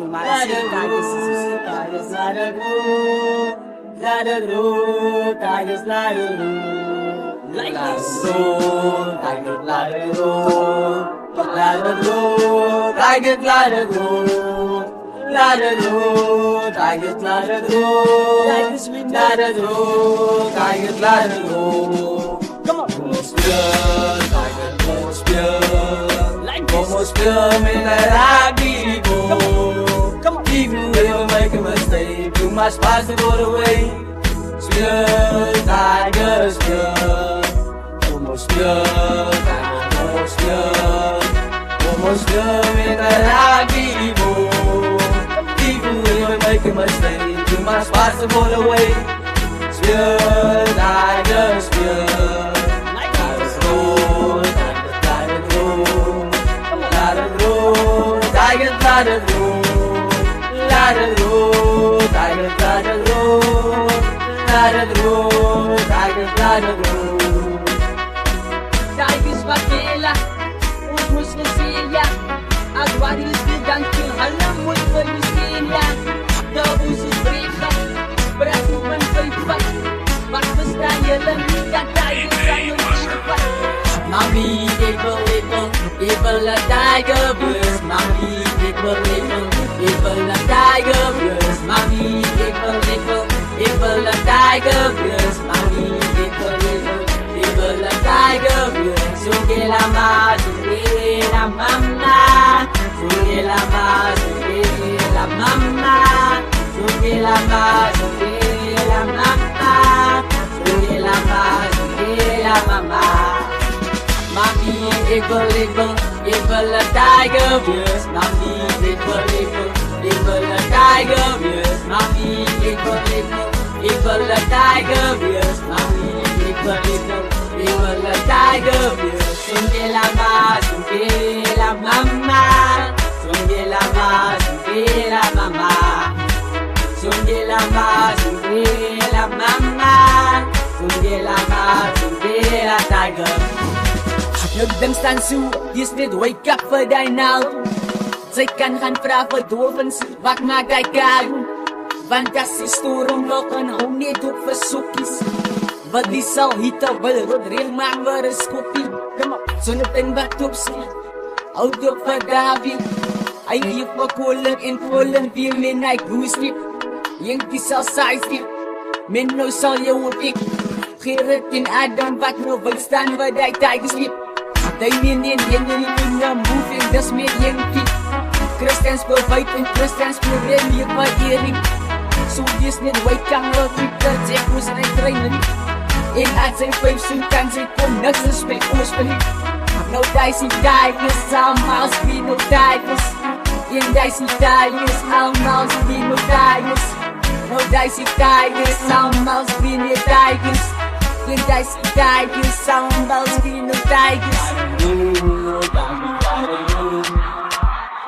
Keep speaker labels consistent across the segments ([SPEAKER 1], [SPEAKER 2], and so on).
[SPEAKER 1] everything, man. I see Tigers. Tigers, like this. Tigers, let it go. Let it go. Tigers, let it go. Let it go. Tigers, let it go. Let it go. Tigers, let it go. Come on. Almost pure. Tigers, almost pure. Like almost pure. May that I be bold. Come on. Even if I make a mistake, too much spice to go away. Pure, Tigers, pure. Almost pure, Tigers, almost pure. Almost pure, may that I be bold. Even if I make a mistake, too much spice to go away. Pure, Tigers, pure. Tigers roll, Tigers roll. Let it roll, Tigers, let it roll. Let it roll, Tigers, let it roll. Let it roll, Tigers, let it roll.
[SPEAKER 2] Tigers vakela, uns nesilha. Agora eles lidam que halamos foi nesilha. Todos os bricam, braço bem feito. Mas está ela liga, Tigers já não fica.
[SPEAKER 1] Mami, evil a tiger bliss. Mami, evil a tiger bliss. Mami, evil a tiger bliss. Mami, evil a tiger bliss. Sunge la ma, sunge la mama. Sunge la ma, sunge la mama. Sunge la ma, sunge la mama. Sunge la ma, sunge la mama. Mami, evil a tiger bliss. Mami, evil a tiger bliss. Mami, evil a tiger bliss. Mami, evil a tiger bliss. Sunge la ma, sunge la mama. Sunge la ma, sunge la mama. Sunge la ma, sunge la mama. Sunge la ma, sunge la tiger. Nagdang stansu, yes did wake up for die now. Zij kan gaan vragen doven ze wat maakt hij kago. Want dat is storen nog een hou niet op verzoekjes. Wat die zal hieten wil rodreel maak waar een skopie. Kom op, zo'n pen wat op zich. Houd op voor David. Hij geeft voor kolen en kolen weer men hij goesliep. Jink die zal sidestep. Men nou zal je op ik. Gerrit en Adam wat nou wil staan waar die Tigers liep. They mean na moving, das mit irgendwie Christians provide and Christians provide me by hearing. So this need wait down or Twitter, check was an training. In at say 5 soon can say come next to speak mostly. No dicey tigers, some mouse be no tigers. In dicey tigers, some mouse be no tigers. No dicey tigers, some mouse be no tigers. In dicey tigers, some mouse be no tigers.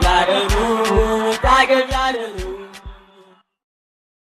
[SPEAKER 1] Tiger, tiger, tiger.